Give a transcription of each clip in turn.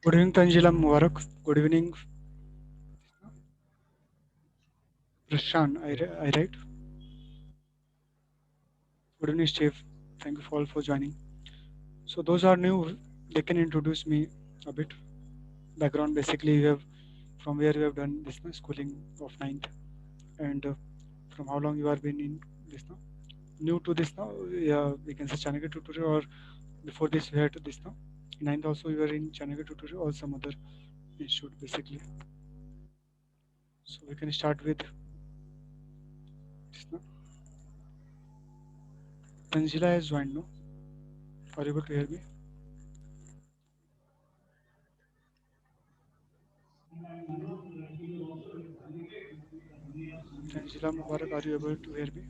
Good evening, Tanjila Mubarak. Good evening, Prashan. I right? Good evening, Steve. Thank you for all for joining. So those are new. They can introduce me a bit. Background basically we have from where we have done this schooling of ninth and from how long you have been in this now. New to this now, yeah, we can say Chanakya tutorial or before this we had this now. In ninth also you were in Chanakya tutorial or some other institute basically. So we can start with this now. Tanjila has joined no. Are you able to hear me? Tanjila Mubarak, are you able to hear me?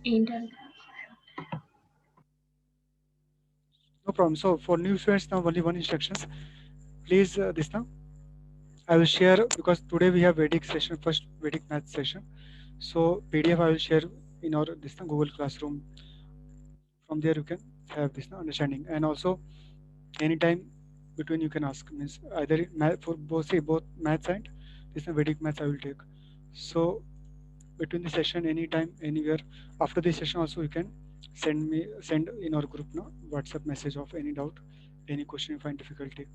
Internet. No problem. So for new students now only one instructions. Please this now. I will share because today we have Vedic session first Vedic math session. So PDF I will share in our this now, Google Classroom. From there you can have this now, understanding and also anytime between you can ask means either math for both say both maths and this now Vedic maths I will take. So between the session anytime anywhere after the session also you can send in our group now WhatsApp message of any doubt any question you find difficulty.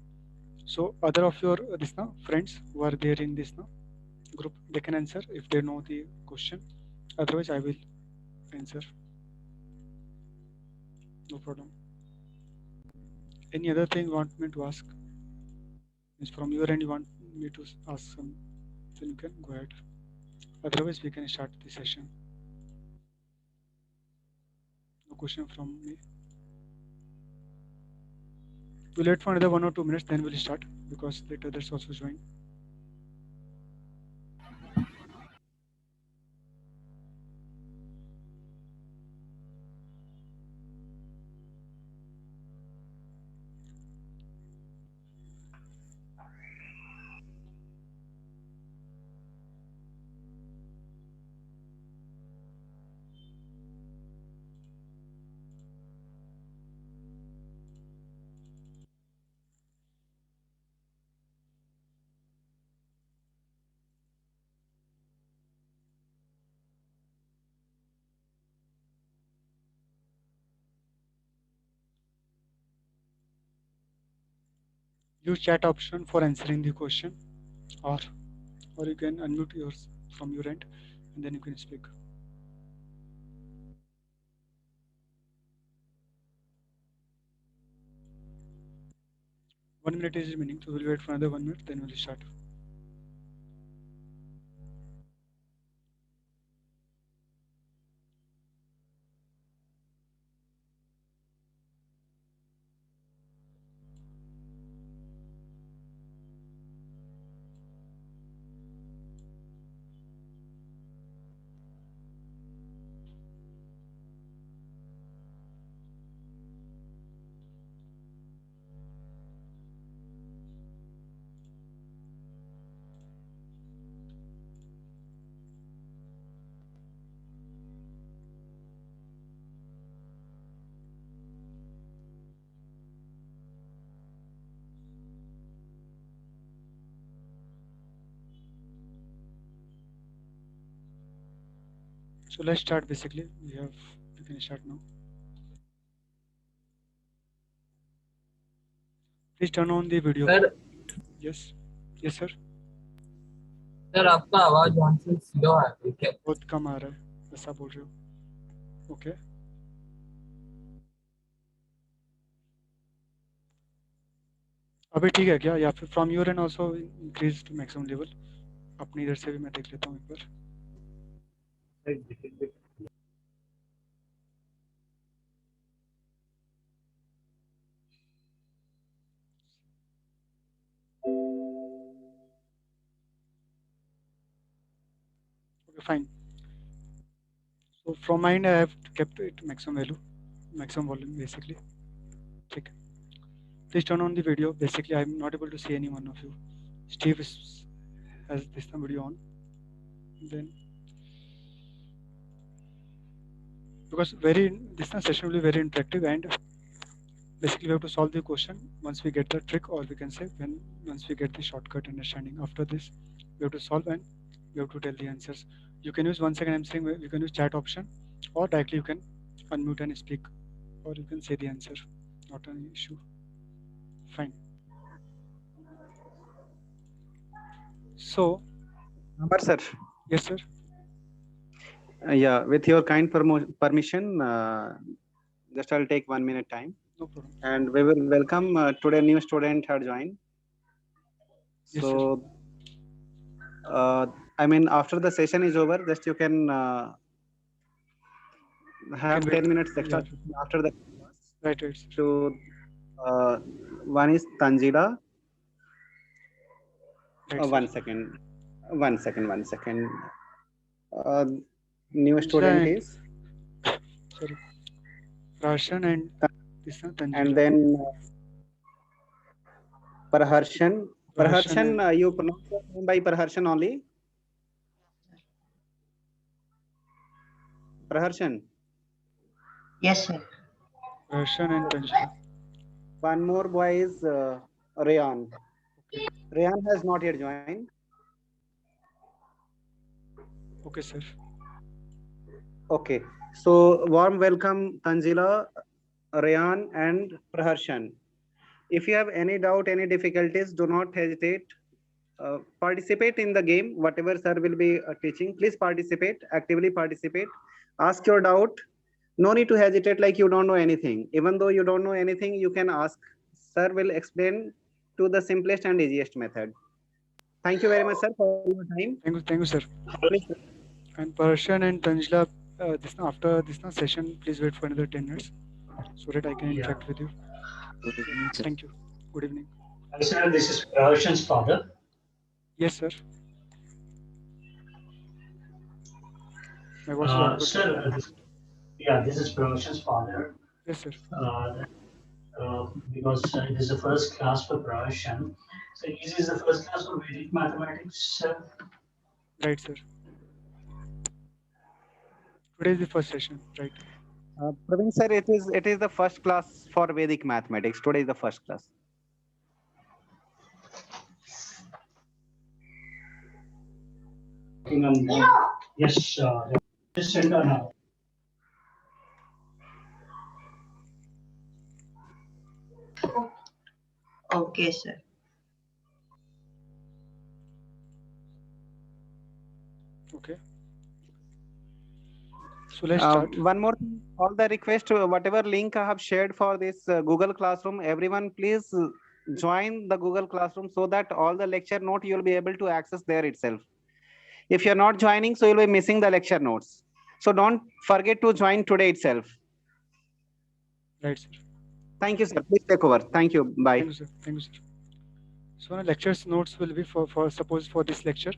So other of your this now friends who are there in this now group they can answer if they know the question. Otherwise, I will answer. No problem. Any other thing you want me to ask? Is from your end you want me to ask some? Then you can go ahead. Otherwise, we can start the session. No question from me. We'll wait for another 1 or 2 minutes, then we'll start because let others also join. Use chat option for answering the question, or or you can unmute yours from your end, and then you can speak. 1 minute is remaining, so we'll wait for another 1 minute, then we'll start. So let's start. Basically, we can start now. Please turn on the video. Sir Yes, yes sir. Sir आपका आवाज वहाँ से slow है ठीक है बहुत कम आ रहा है ऐसा बोल रहे हो? ओके अभी ठीक है क्या या फिर from your end also increase to maximum level? अपनी इधर से भी मैं देख लेता हूँ एक बार. Okay, fine. So from my end I have kept it maximum value, maximum volume basically. ठीक है. Please turn on the video. Basically I'm not able to see any one of you. Steve has this video on. Then because this session will be very interactive, and basically we have to solve the question once we get the trick, or we can say once we get the shortcut understanding. After this, we have to solve and we have to tell the answers. You can use, once again I'm saying, you can use chat option, or directly you can unmute and speak, or you can say the answer. Not an issue. Fine. So Amar sir. yes sir. Yeah, with your kind permission, just I'll take 1 minute time. No problem. And we will welcome today new student had joined. Yes, So, I mean, after the session is over, just you can have Can 10 wait. minutes extra Yeah. after the Right, right. Sir. to one is Tanjila. Right, sir. 1 second. 1 second. 1 second. New Tanjila student and- is Sorry. Roshan and this one, Tanjila. and then Praharshan. Praharshan Praharshan, you pronounce your name by Praharshan only. Praharshan. Yes, sir. Roshan and Tanjila. One more boy is Rayan. Okay. Rayan has not yet joined. Okay, sir. Okay. So warm welcome Tanjila, Rayan and Praharshan. If you have any doubt, any difficulties, do not hesitate. Participate in the game. Whatever sir will be teaching, please participate, actively participate. Ask your doubt. No need to hesitate like you don't know anything. Even though you don't know anything, you can ask. Sir will explain to the simplest and easiest method. Thank you very much, sir, for your time. Thank you, sir. And Praharshan and Tanjila, after this session, please wait for another 10 minutes so that I can interact with you. Good evening, sir. Thank you. Good evening. Sir, this is Praharshan's father. Yes, sir. My voice is audible. Sir, this is Praharshan's father. Yes, sir. Because it is the first class for Praharshan. So this is the first class for Vedic mathematics, sir. Right, sir. Today is the first session, right? Praveen sir, it is the first class for Vedic mathematics. Today is the first class. Yes, just send her now. Okay, sir. Okay. So let's start. One more thing, all the request, whatever link I have shared for this Google Classroom, everyone please join the Google Classroom so that all the lecture note you will be able to access there itself. If you're not joining, so you'll be missing the lecture notes. So don't forget to join today itself. Right, sir. Thank you, sir. Please take over. Thank you. Bye. Thank you, sir. Thank you, sir. So the lectures notes will be for suppose for this lecture,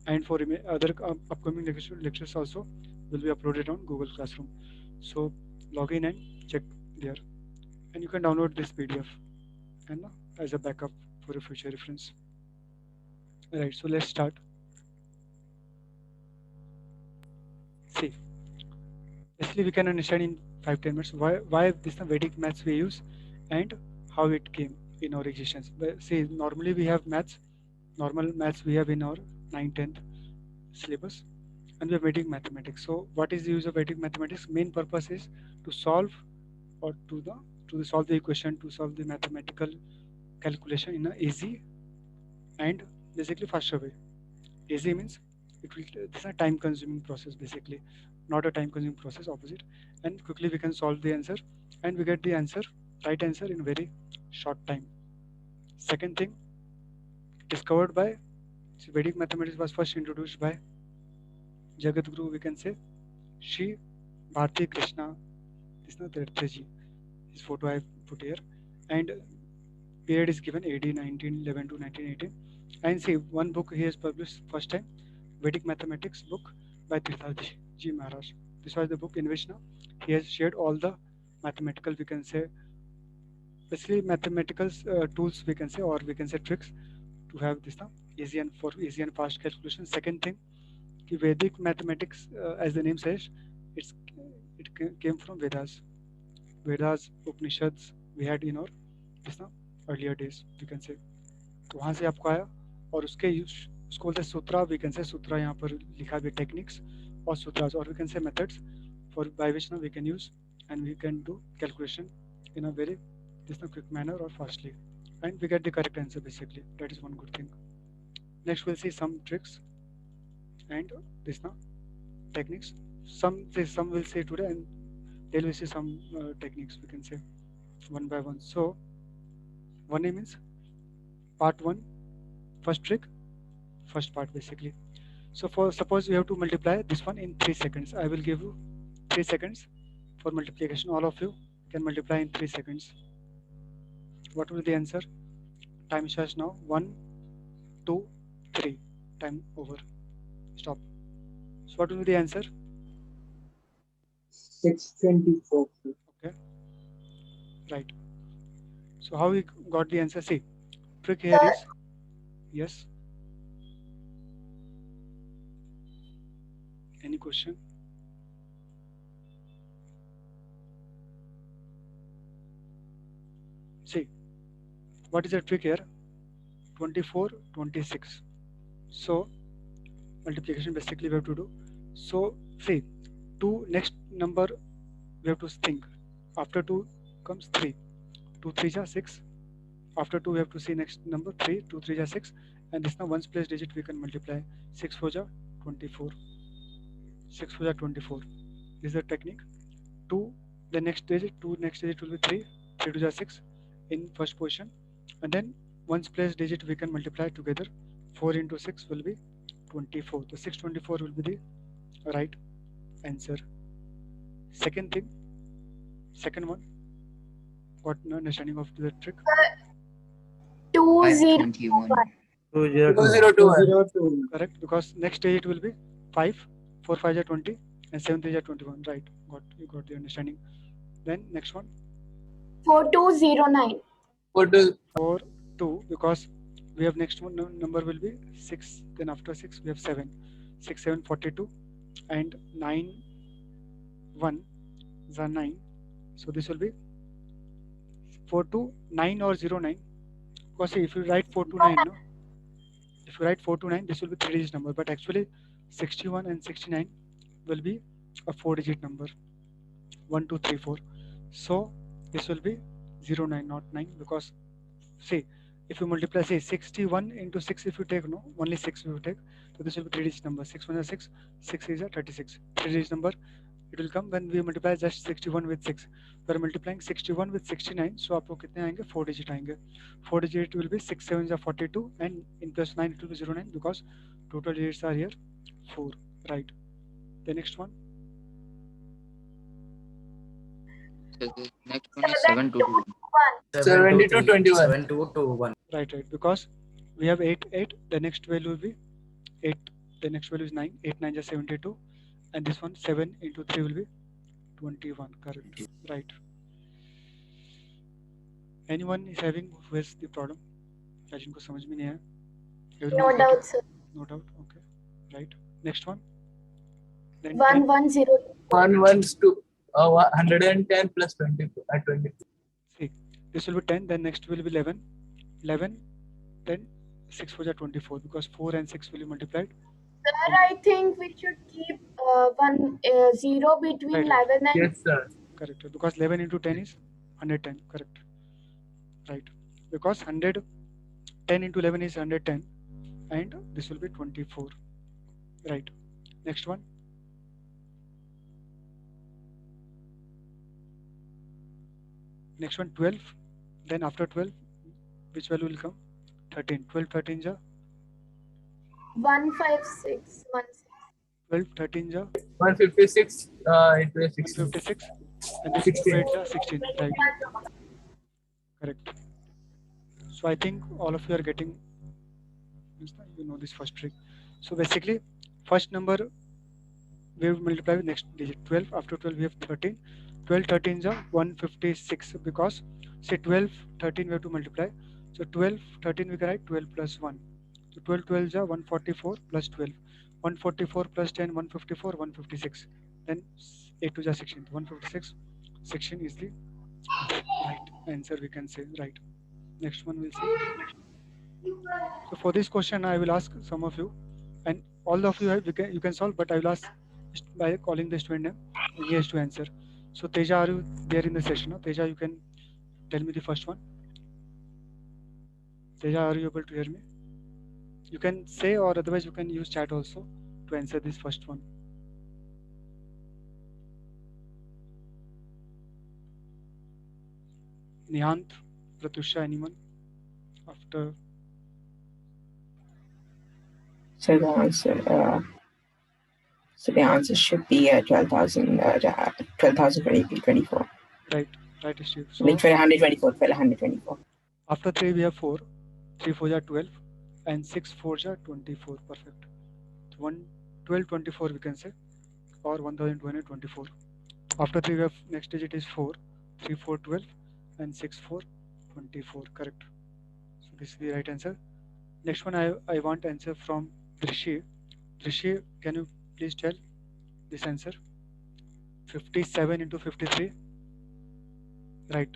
and for other upcoming lectures also will be uploaded on Google Classroom. So log in and check there, and you can download this PDF and as a backup for your future reference. Right. So let's start. See, basically we can understand in 5-10 minutes why this Vedic maths we use and how it came in our existence. But see, normally we have normal maths we have in our 9th-10th syllabus, and we have Vedic mathematics. So what is the use of Vedic mathematics? Main purpose is to solve or to solve the equation, to solve the mathematical calculation in an easy and basically faster way. Easy means this is a time consuming process, basically not a time consuming process, opposite, and quickly we can solve the answer and we get the right answer in very short time. Second thing, discovered by Vedic mathematics was first introduced by Jagadguru, we can say Shri Bharti Krishna Tirthaji. His photo I have put here, and period is given AD 1911 to 1918. And see, one book he has published first time, Vedic mathematics book by Tirthaji Maharaj. This was the book in which now he has shared all the mathematical, we can say, basically mathematical tools, we can say, or we can say tricks to have this now easy and fast calculation. Second thing, Vedic mathematics, as the name says, it it came from Vedas. Vedas, Upanishads we had in our earlier days, we can say. तो वहाँ से आपको आया और उसको बोलते हैं सूत्रा. We can से सूत्रा यहाँ पर लिखा भी टेक्निक्स और सूत्रास, और we can say methods for by which we can use and we can do calculation in a very quick manner or fastly, and we get the correct answer basically. That is one good thing. Next we'll see some tricks and techniques. Some will say today, and they will see some techniques, we can say one by one. So 1A means part 1, first trick, first part basically. So for suppose you have to multiply this one in 3 seconds. I will give you 3 seconds for multiplication. All of you can multiply in 3 seconds. What will be the answer? Time starts now. 1, 2, 3. Time over. Stop. So what will be the answer? 624. Okay. Right. So how we got the answer? See, trick here is, yes. Any question? See, what is the trick here? 24, 26. So multiplication basically we have to do. So see, 2 next number we have to think. After 2 comes 3. 2 3 are 6. After 2 we have to see next number 3. 2 3 are 6. And this now ones place digit we can multiply. 6 4 are 24. 6 4 are 24. This is the technique. 2 the next digit. 2 next digit will be 3. 3 2 are 6 in first position. And then ones place digit we can multiply together. 4 into 6 will be 24. The 624 will be the right answer. Second thing, second one, got no understanding of the trick? 521. 2021. Correct, because next digit will be 5. 4 5 are 20 and 7 3 are 21. Right, you got the understanding. Then next one, 4209. 4 2, because we have next one number will be 6. Then after 6 we have 7. 6 7 42 and 9 1 is 9. So this will be 429 or 09. Because see, if you write 429, no? If you write 429, this will be 3-digit number. But actually, 61 and 69 will be a 4-digit number. 1 2 3 4. So this will be 09, not 9. Because see, if you multiply, say 61 into 6, if you take, no, only 6 you take. So this will be 3-digit number. 6 1 is 6, 6 is 36. 3-digit number. It will come when we multiply just 61 with 6. We are multiplying 61 with 69. So आपको कितने आएंगे? 4 digit आएंगे. 4 digit will be 6 7 is 42, and in plus 9 it will be 09 because total digits are here 4. Right. The next one. So the next one is 722. 7221. 7221. Right. Because we have 8 8. The next value will be 8. The next value is 9. 8 9 is 72. And this one 7 into 3 will be 21. Correct. Right. Anyone is having who has the problem? जिनको समझ में नहीं आया? No doubt, sir. No doubt. Okay. Right. Next one. Then 1102. 110 plus 20 at 20. see, this will be 10. Then next will be 11. 11. Then 6 4 are 24 because 4 and 6 will be multiplied. Sir, I think we should keep 0 between Right. 11 and Yes, sir. Correct. Because 11 into 10 is 110. Correct. Right. Because 100, 10 into 11 is 110, and this will be 24. Right. Next one. Next one 12. Then after 12, which value will come? 13. 12 13 ja 156. 12 13 ja 156 into 16. 156, and this 16. 8 ja 16. Right. Correct. So I think all of you are getting, you know, this first trick. So basically, first number we will multiply with next digit 12. After 12 we have 13. 12 13 is 156 because say 12 13 we have to multiply. So 12 13 we can write 12 plus 1. So 12 12 is 144 plus 12. 144 plus 10 154 156. Then 8 to 16. 156. 16 is the right answer, we can say, right. Next one we'll see. So for this question, I will ask some of you, and all of you you can solve, but I will ask by calling the student name, and he has to answer. So Teja, are you there in the session? No? Teja, you can tell me the first one. Teja, are you able to hear me? You can say, or otherwise you can use chat also to answer this first one. Nihant, Pratusha, anyone? After So the answer should be 12,000, 12,024. right, Steve. So Like 1,224. after 3 we have 4. 3 4 are 12, and 6 4 are 24. Perfect. 1224 we can say, or 1224. After 3 we have next digit is 4. 3 4 12, and 6 4 24. Correct. So this is the right answer. Next one I want answer from Drishi. Drishi, can you please tell this answer? 57 into 53. Right,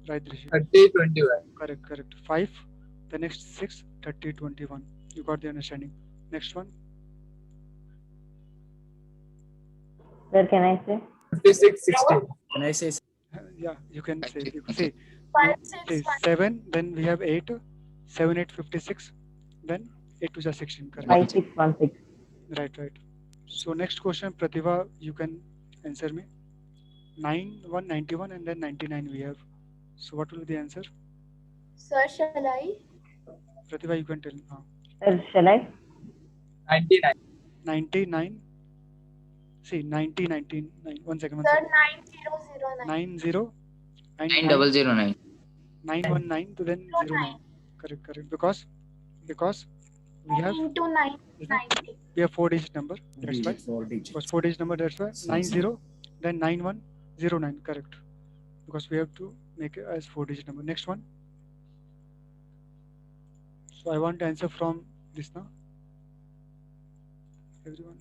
Drishi. 30, 21. Correct. 5. The next 6, 30, 21. You got the understanding. Next one. Sir, can I say? 56, 16. Can I say? Yeah, you can say. Actually, See, 5, see 6, 1. 7. Then we have 8. 7 8 56. Then 8 to 16. Correct. 5616. Right. So next question, Pratibha, you can answer me. 9 1 91, and then 99 we have. So what will be the answer? Sir, shall I? Pratibha, you can tell. Sir, shall I? 99. 99. See, 90 99. One second. Sir, 9009. 90 and 9009. 919 to then 09. Correct. Because we have 9 into 9 is 90. we have 4-digit number. That's why. 4 digits. Because 4-digit number. That's why 90 then 9109. Correct. Because we have to make it as 4-digit number. Next one. So I want to answer from this now. Everyone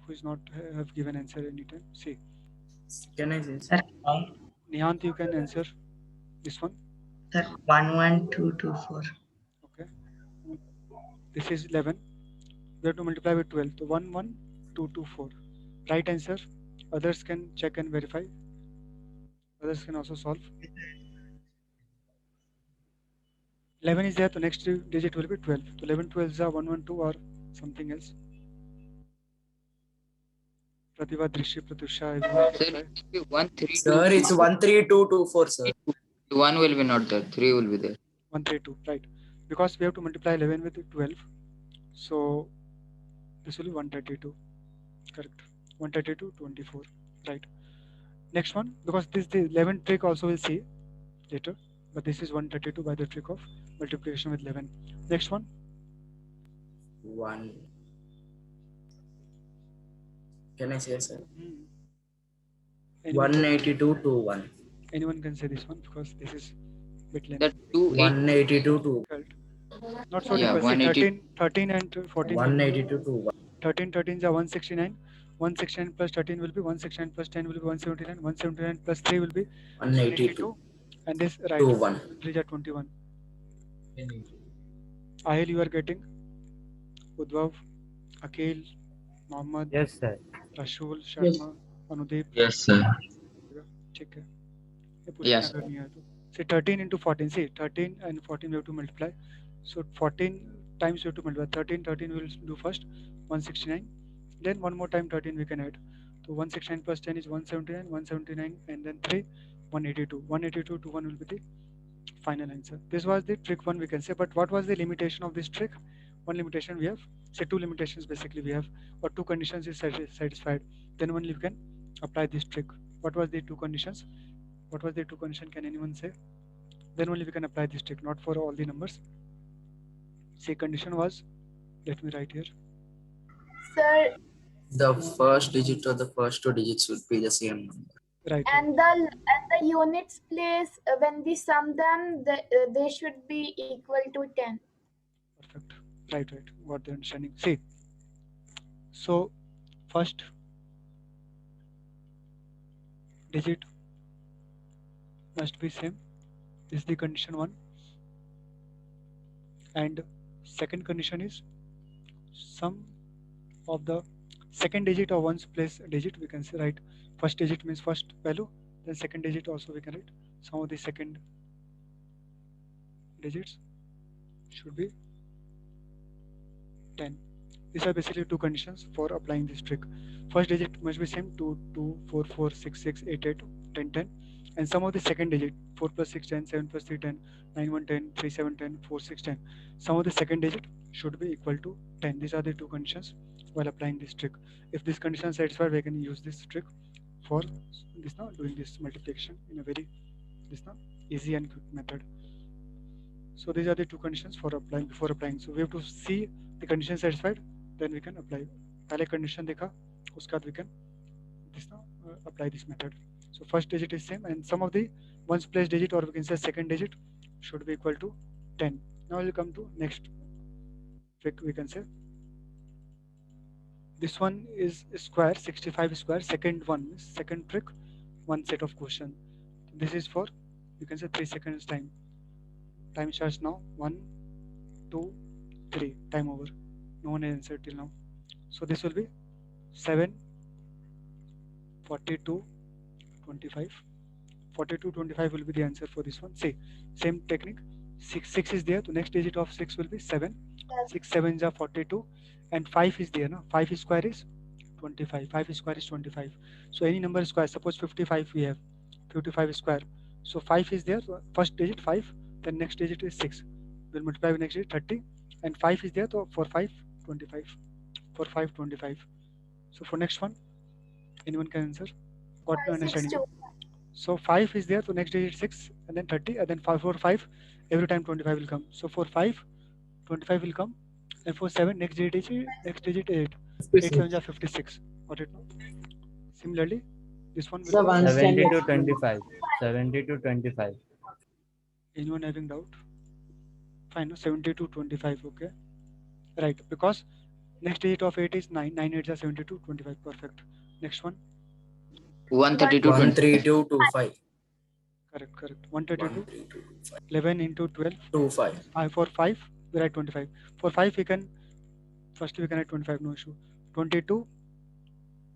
who is not have given answer anytime. See, Can I say? Sir, Nihant, you can answer this one. sir, 11224. Okay. This is 11. We have to multiply with 12. So 11224. Right answer. Others can check and verify. Others can also solve. 11 is there. The next digit will be 12. So 11 12s are 112 or something else. Pratibha, Drishi, Pratusha, everyone can Sir, try. it will be 132. Sir, it's 13224, sir. 1 will be not there. 3 will be there. 132, right? Because we have to multiply 11 with 12. So this will be 132. Correct. 132, 24. Right. Next one, because this the 11 trick also we'll see later. But this is 132 by the trick of multiplication with 11. Next one. 1. Can I say, sir? Anyone, 182 to 1. anyone can say this one because this is bit lengthy. That 2 8. 182 to Not so Yeah, difficult. See, 180. 13 and 14. 182 to 1. 13 13 is 169. 169 plus 13 will be 169 plus 10 will be 179. 179 plus 3 will be 182 and this right to 1. reach at 21. Ahil, you are getting Udvav, Akil, Mohammed, Yes, sir. Rashul, Sharma, Anudeep. Yes, sir. ठीक है ये Yes. पूछना करनी है तो see 13 into 14. See 13 and 14 we have to multiply. So 14 times we have to multiply. 13 we will do first 169. Then one more time 13 we can add. So 169 plus 10 is 179. 179 and then 3 182. 182 to 1 will be the final answer. This was the trick 1 we can say. But what was the limitation of this trick? One limitation we have. Say 2 limitations basically we have, or 2 conditions is satisfied. Then only we can apply this trick. What was the 2 conditions? What was the 2 condition? Can anyone say? Then only we can apply this trick, not for all the numbers. Say condition was, let me write here. Sir, The first digit or the first 2 digits would be the same number. Right. and the units place when we sum them, they should be equal to 10. Perfect. Right. Got the understanding. See. So first digit must be same. This is the condition 1. And second condition is sum of the second digit of one's place digit. We can say, right, first digit means first value, then second digit also we can write sum of the second digits should be 10. These are basically two conditions for applying this trick. First digit must be same 2, 2, 4, 4, 6, 6, 8, 8, 10, 10. And sum of the second digit 4 plus 6, 10, 7 plus 3, 10, 9, 1, 10, 3, 7, 10, 4, 6, 10. Sum of the second digit should be equal to 10. These are the two conditions while applying this trick. If this condition is satisfied, we can use this trick for this now doing this multiplication in a very easy and quick method. So these are the two conditions for applying before applying. So we have to see the condition satisfied, then we can apply. पहले condition देखा, उसके बाद we can apply this method. So first digit is same, and sum of the ones place digit, or we can say second digit, should be equal to 10. Now we'll come to next trick. We can say this one is square, 65 square. Second one is second trick, one set of question. This is for, you can say 3 seconds time. Time starts now. 1, 2, 3. Time over. No one has answered till now. So this will be 7, 42, 25. 42, 25 will be the answer for this one. See, same technique. 6 is there. The next digit of 6 will be 7. 6 7s are 42, and 5 is there. No? 5 square is 25. 5 square is 25. So any number square. Suppose 55 we have. 55 square. So 5 is there. So first digit 5. Then next digit is 6. We'll multiply with next digit 30. And 5 is there. So for 5, 25. For 5, 25. So for next one, anyone can answer? Got the understanding? So 5 is there. So next digit 6. And then 30. And then 5 for 5. Every time 25 will come. So for 5, 25 will come. And for 7, next digit is 8. 8 7 are 56. Got it now? Similarly, this one will So be 70 to 25. 70 to 25. Anyone having doubt? Fine, no? 70 to 25, okay. Right, because next digit of 8 is 9. 9 8 are 72, 25. Perfect. Next one. 132, 132 to 5. Correct. 132. 11 into 12. 25. For 5, we write 25. For 5, we can write 25, no issue. 22,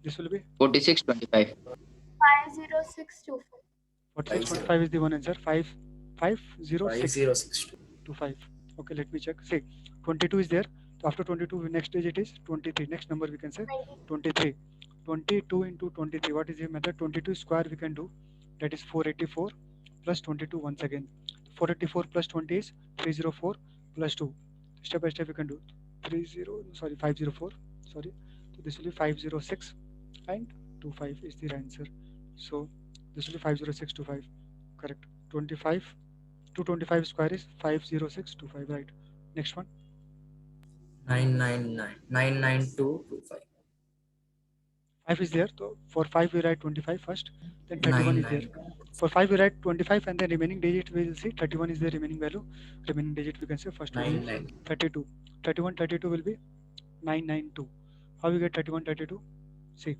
this will be 46, 25. 50625. 46.5 is the one answer. 506 to 5. Okay, let me check. See, 22 is there. So after 22, next digit is 23. Next number we can say 23. 22 into 23. What is the method? 22 square we can do. That is 484 plus 22 once again. 484 plus 20 is 304 plus 2. Step by step we can do. 504. Sorry. So this will be 506 and 25 is the answer. So this will be 50625. Correct. 25. 225 square is 50625. Right. Next one. 99225. 5 is there. So for 5 we write 25 first. Then 31 is there. For 5 we write 25 and then remaining digit we will see 31 is the remaining value. Remaining digit we can say first will be 32. 31 32 will be 992. How we get 31 32? See.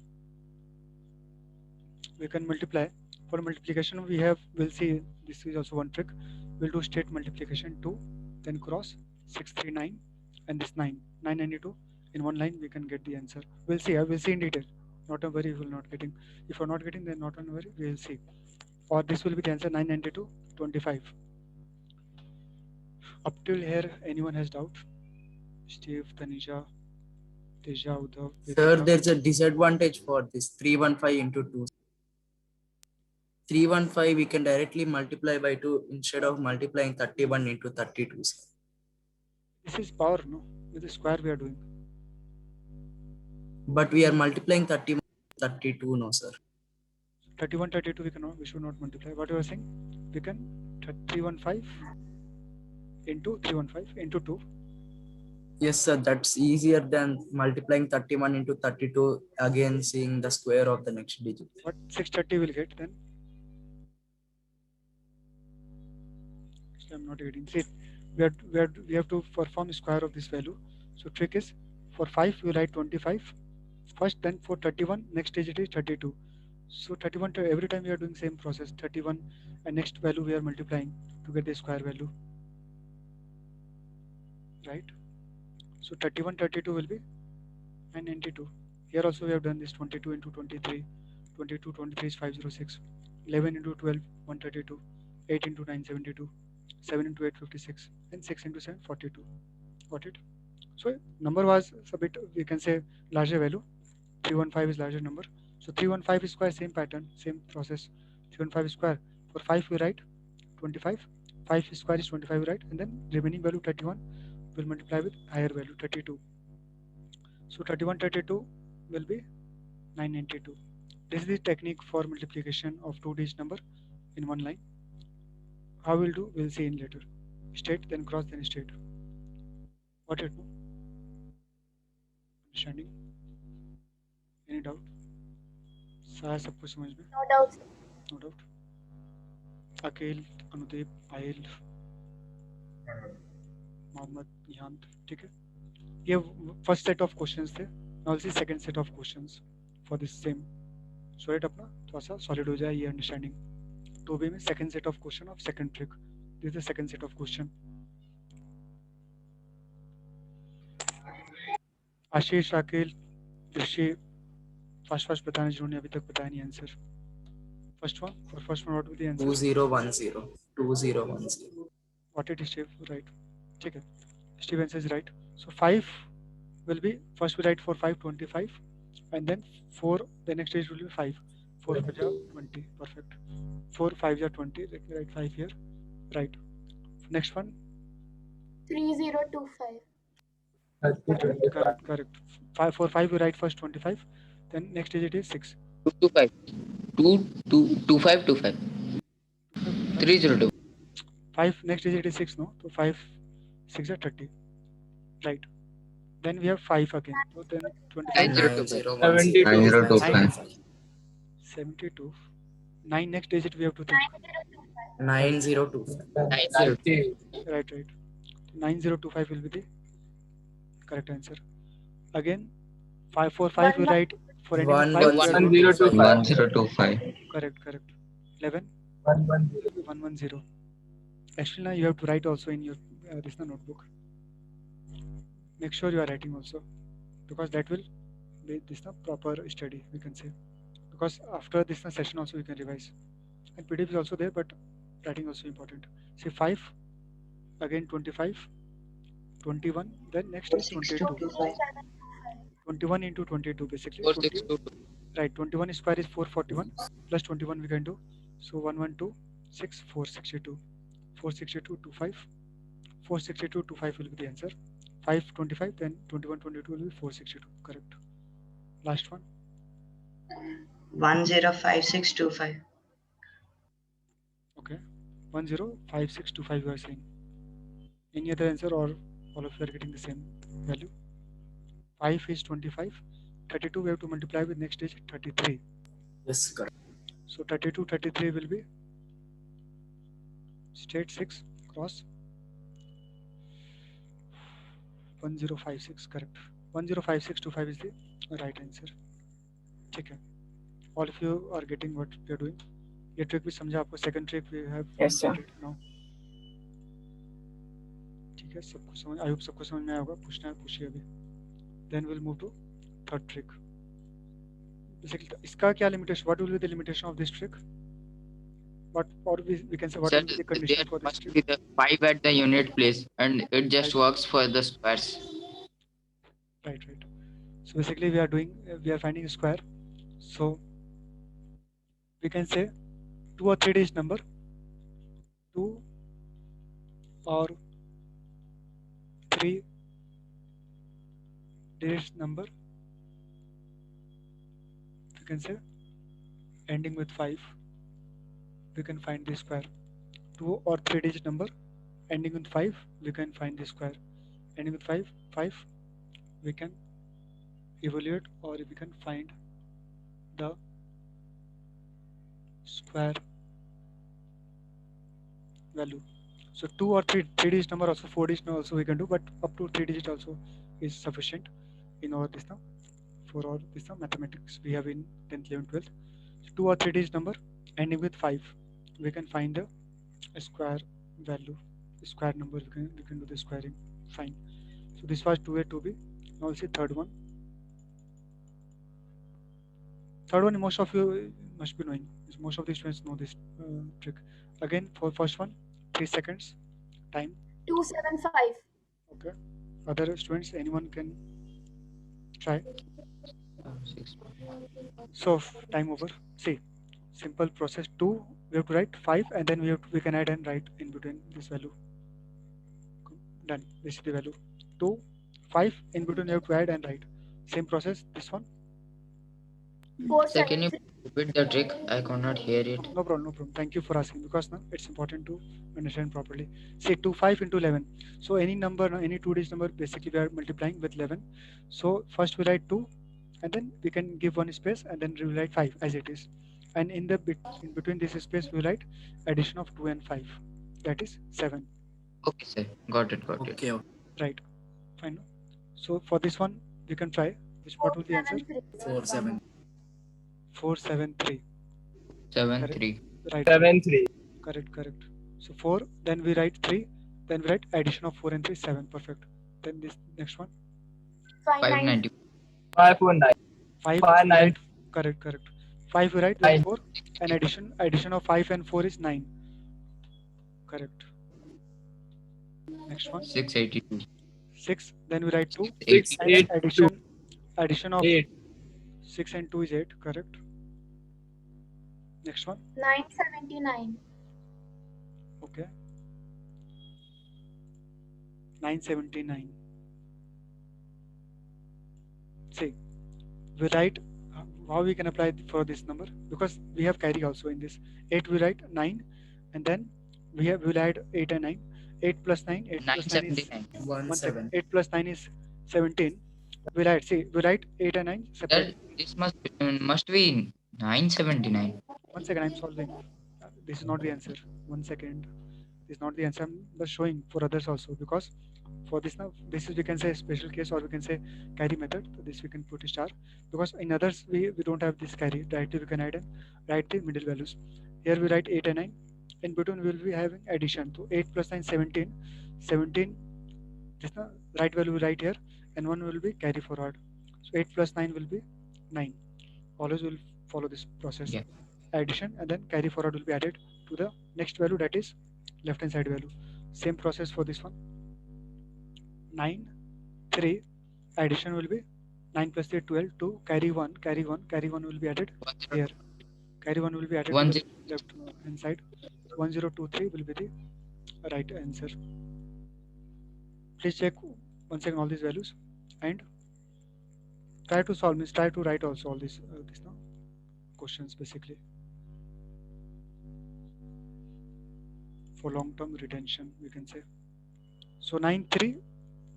We can multiply. For multiplication we'll see this is also one trick. We'll do straight multiplication 2, then cross 639 and this 992 in one line we can get the answer. We'll see. I will see in detail. Not a worry if you're not getting. If you're not getting, then not a worry, we'll see. Or this will be the answer 992 25. Up till here, anyone has doubt? Steve, Tanisha, Teja, Uddhav. Sir, there's a disadvantage for this 315 into 2. 315 we can directly multiply by 2 instead of multiplying 31 into 32. Sir. This is power, no? With the square we are doing. But we are multiplying 31 32, no sir. 31 32 we should not multiply. What you are saying? We can 315 into 315 into 2. Yes sir, that's easier than multiplying 31 into 32 again seeing the square of the next digit. What 630 will get then? I'm not getting. See, we have to perform square of this value. So trick is for 5 we write 25 first, then for 31 next digit is 32. So 31, every time we are doing same process, 31 and next value we are multiplying to get the square value, right? So 31, 32 will be 992. Here also we have done this 22 into 23, 22, 23 is 506, 11 into 12, 132, 8 into 9, 72, 7 into 8, 56, and 6 into 7, 42. Got it? So number was a bit, we can say larger value, 315 is larger number. So 315 is square, same pattern, same process. 315 is square. For 5 we write 25. 5 square is 25 we write, and then remaining value 31 will multiply with higher value 32. So 31, 32 will be 992. This is the technique for multiplication of two-digit number in one line. How we'll do, we'll see in later. State, then cross, then state. What it? Understanding? Any doubt? सारा सब कुछ समझ में? No doubt. No doubt. अकेल, अनुदेव, oil, Mohammad, निहांत, ठीक है? ये first set of questions थे. Now see second set of questions for this same. So it अपना थोड़ा सा solid हो जाए ये understanding. 2B में second set of question of second trick. This is the second set of question. आशीष, अकेल, ऋषि, first बताना जिन्होंने अभी तक बताया नहीं answer. First one, for first one, what will be the answer? 2010. 2010. What it is, Steve? Right. ठीक है. Steve answer is right. So 5 will be, first we write for 5, 25, and then 4, the next stage will be 5. 4 5 are 20. Perfect. 4 5 are 20. Let me write 5 here. Right. Next one. 3025. Correct. 5 for 5 we write first 25. Then next digit is 6. 225. 2525. 302. 5 next digit is 6, no? So 5 6 are 30. Right. Then we have 5 again. So then 25. 72. 9 next digit we have to think. 9025. Right. 9025 will be the correct answer. Again, 5 for 5 we write for any 1025. Correct. 11. 110. Actually, now you have to write also in your this notebook. Make sure you are writing also, because that will be this proper study, we can say. Because after this session also you can revise. And PDF is also there, but writing also important. See 5, again 25, 21, then next is 22. 21 into 22 basically. 4622. Right, 21 square is 441 plus 21 we can do. So 112, 6, 462. 462, 25. 462, 25 will be the answer. 5, 25, then 21, 22 will be 462. Correct. Last one. 105625. Okay. 105625 you are saying. Any other answer, or all of you are getting the same value? 5 is 25. 32 we have to multiply with next digit 33. Yes, correct. So 32, 33 will be state 6 cross 1056. Correct. 105625 is the right answer. ठीक है. All of you are getting what we are doing. ये trick भी समझा आपको. Second trick we have Yes, sir. now. ठीक है, सबको समझ, I hope सबको समझ में आया होगा. पूछना है पूछिए अभी. Then we'll move to third trick. Basically, इसका क्या limitation? What will be the limitation of this trick? What, or we can say what Sir, will be the condition there for this must trick? be the 5 at the unit place, and it just works for the squares. Right. So basically we are finding a square. So we can say 2 or 3 digit number, 2 or 3 digit number, we can say ending with 5, we can find the square. 2 or 3 digit number ending with 5, we can find the square. Ending with 5, we can evaluate, or we can find the square value. So 2 or 3 digit number, also 4 digit number also we can do, but up to 3 digit also is sufficient in our this now for all this now mathematics we have in 10th, 11th, 12th. So 2 or 3 digit number ending with 5, we can find the square value, square number. We can do the squaring. Fine. So this was 2A, 2B. Now we'll see third one. Third one, most of you must be knowing. Most of the students know this trick. Again, for first one, 3 seconds time. 275. Okay. Other students, anyone can try. So time over. See, simple process. 2, we have to write 5, and then we can add and write in between this value. Done. This is the value. 2, 5, in between you have to add and write. Same process. This one. Sir, can you repeat the trick? I could not hear it. No problem, no problem. Thank you for asking, because now it's important to understand properly. Say 2, 5 into 11. So any number, any 2-digit number, basically we are multiplying with 11. So first we write 2, and then we can give one space, and then we write 5 as it is. And in between this space we write addition of 2 and 5. That is 7. Okay, sir. Got it. Okay. Right. Fine. So for this one we can try. What will be the answer? 4, 7. 4, 7, 3. 7, Correct. 3. Right. 7, 3. Correct. So 4, then we write 3, then we write addition of 4 and 3, 7. Perfect. Then this next one. 590. 549. 5. 5, Correct. 5 we write, then 4, and addition of 5 and 4 is 9. Correct. Next one. 682. 6, then we write 2. 6, And 8, addition of 8. 6 and 2 is 8. Correct. Next one. 979. Okay. 979. See, we write how we can apply for this number, because we have carry also in this. 8 we write 9, and then we'll add 8 and 9. 8 plus 9. 8 plus 9 is 1, 7. 8 plus 9 is 17. We write 8 and 9 separate. This must be 979. 1 second, I'm solving. This is not the answer. 1 second. This is not the answer. I'm just showing for others also, because for this now, this is, we can say, special case, or we can say carry method. So this we can put a star, because in others we don't have this carry. Directly we can add and write the middle values. Here we write 8 and 9. In between we will be having addition. So 8 plus 9, 17. 17, this the right value we write here, and 1 will be carry forward. So 8 plus 9 will be 9. Always will follow this process. Yeah. Addition, and then carry forward will be added to the next value, that is left hand side value. Same process for this one. 9, 3, addition will be 9 plus 3, 12, 2, carry 1 will be added here. Carry 1 will be added to the left hand side. 1023 will be the right answer. Please check once again all these values and try to solve, means try to write also all these now questions basically for long-term retention, we can say. So 9-3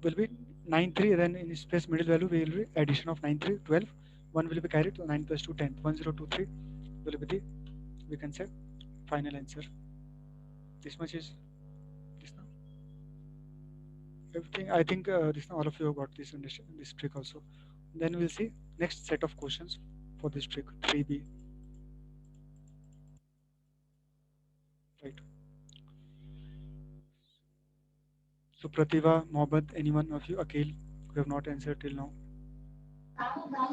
will be 9-3, then in space middle value we will be addition of 9-3, 12, 1 will be carried, so 9 plus 2, 10, 1023 will be the, we can say, final answer. This much is this now. Everything, I think this now all of you have got this this trick also. Then we'll see next set of questions for this trick 3B. Right. So Pratibha, Mohammed, anyone of you, Akhil, who have not answered till now?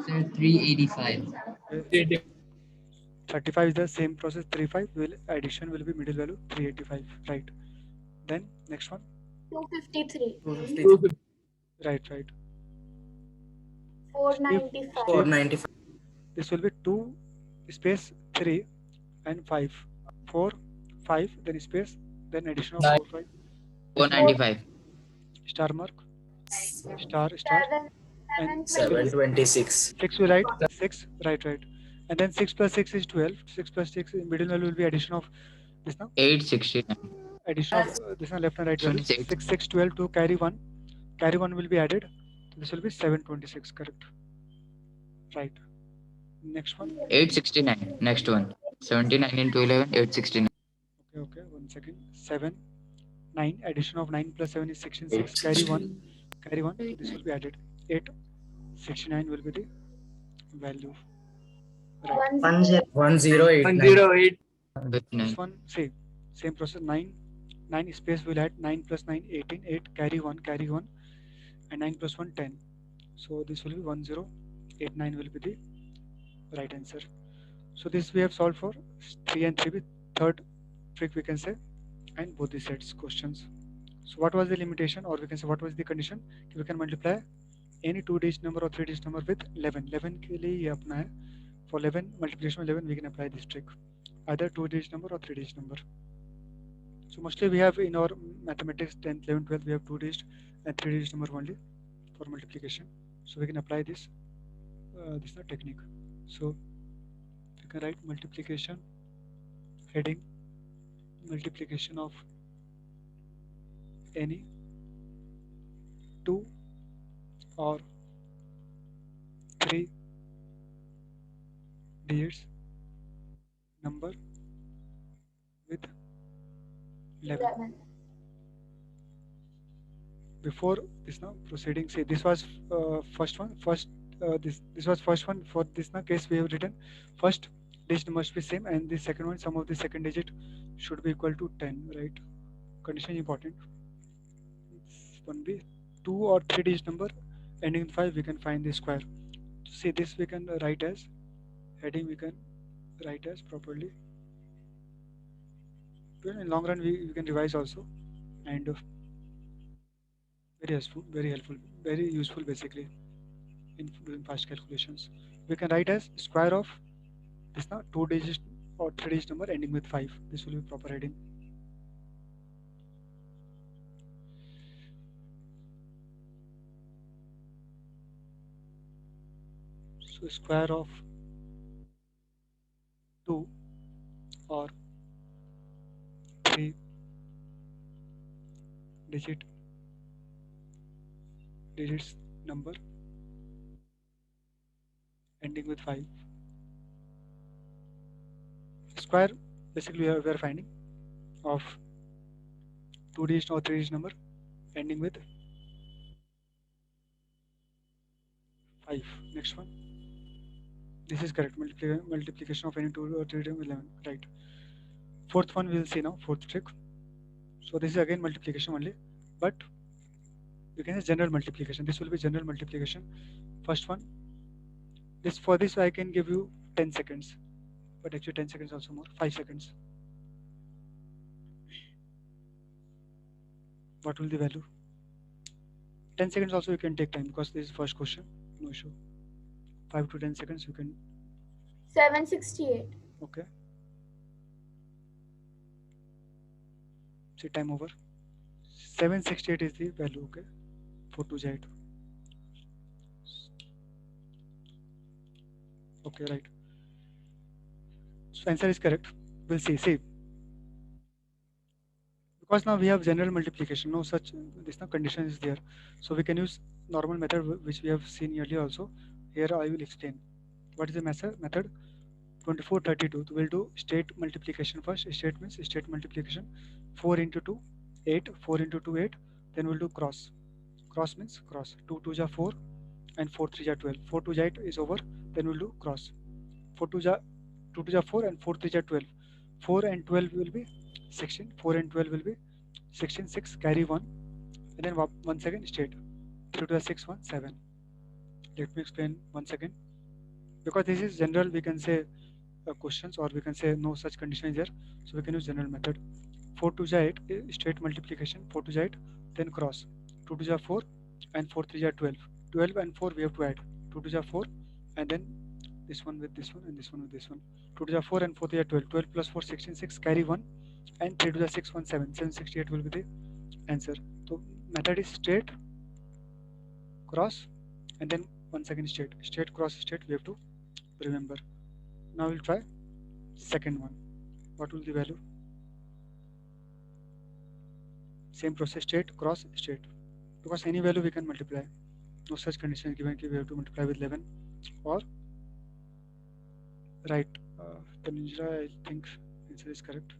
Sir, 385. 35 is the same process. 35 will addition will be middle value 385. Right. Then next one. 253. 250. Right. 495. 495. This will be 2 space 3 and 5. 4, 5, then space, then addition of 4, 5. 495. Star mark. Star. 7, And 726. 6 we write 6. Right. And then 6 plus 6 is 12. 6 plus 6 in middle value will be addition of this now. 869. Addition of this one left and right value. 6, 6, 12 to carry 1. Carry 1 will be added. This will be 726. Correct. Right. Next one. 869. Next one. 79 into 11. 869. Okay. 1 second. 7, 9. Addition of 9 plus 7 is 16. 6. Carry 1. Carry 1. This will be added. 8, 69 will be the value. Right. 10. 1089. With This 9. one, see, same process. 9 space will add 9 plus 9, 18, 8, carry 1, and 9 plus 1, 10. So this will be 1089 will be the right answer. So this we have solved for 3 and 3 with third trick we can say, and both the sets questions. So what was the limitation, or we can say what was the condition? We can multiply any 2-digit number or 3-digit number with 11. 11 के लिए ये अपना है. For 11 multiplication of 11 we can apply this trick, either 2-digit number or 3-digit number. So mostly we have in our mathematics 10th, 11th, 12th we have 2-digit and 3-digit number only for multiplication. So we can apply this this technique. So you can write multiplication heading multiplication of any 2 or 3 digits number with 11. Before this now proceeding, say this was first one. This was first one. For this now case we have written first digit must be same, and the second one sum of the second digit should be equal to 10. Right? Condition important. It's one be 2 or 3 digit number ending in 5. We can find the square. See this we can write as heading. We can write as properly. In long run we can revise also, and very helpful, very useful basically in doing fast calculations. We can write as square of this now 2 digit or 3 digit number ending with 5. This will be proper heading. So square of 2 or 3 digits number ending with 5. Square basically we are finding of 2 digit or 3 digit number ending with 5. Next one. This is correct. Multiplication of any 2 or 3 digit 11. Right. Fourth one we will see now. Fourth trick. So this is again multiplication only, but you can say general multiplication. This will be general multiplication. First one. For this I can give you 10 seconds, but actually 10 seconds also more. 5 seconds. What will the value? 10 seconds also you can take time because this is first question. No issue. 5 to 10 seconds you can. 768. Okay. See, time over. 768 is the value. Okay. 4 to 8. Okay, right. So answer is correct. We'll see. Because now we have general multiplication, no such this now condition is there. So we can use normal method which we have seen earlier also. Here I will explain. What is the method? 24, 32. We'll do state multiplication first. State means state multiplication. 4 into 2, 8. 4 into 2, 8. Then we'll do cross. Cross means cross. 2 2 ja 4 and 4 3 ja 12. 4 2 ja 8 is over. Then we'll do cross. 2 2 ja 4 and 4 3 ja 12. 4 and 12 will be 16. 4 and 12 will be 16. 6 carry 1. And then once again state. 3 to the 6 1 7. Let me explain once again. Because this is general, we can say questions, or we can say no such condition is there. So we can use general method. 4 2 ja 8 straight multiplication. 4 2 ja 8. Then cross. 2 2 ja 4 and 4 3 ja 12. 12 and 4 we have to add. 2 2 ja 4 and then this one with this one and this one with this one. 2 2 ja 4 and 4 3 ja 12. 12 plus 4 16. 6 carry 1 and 3 to the 6 1 7. 768 will be the answer. So method is straight, cross, and then once again straight. Straight, cross, straight we have to remember. Now we'll try second one. What will the value? Same process, straight, cross, straight. Because any value we can multiply. No such condition given we have to multiply with 11 or right. Tanuja, I think answer is correct.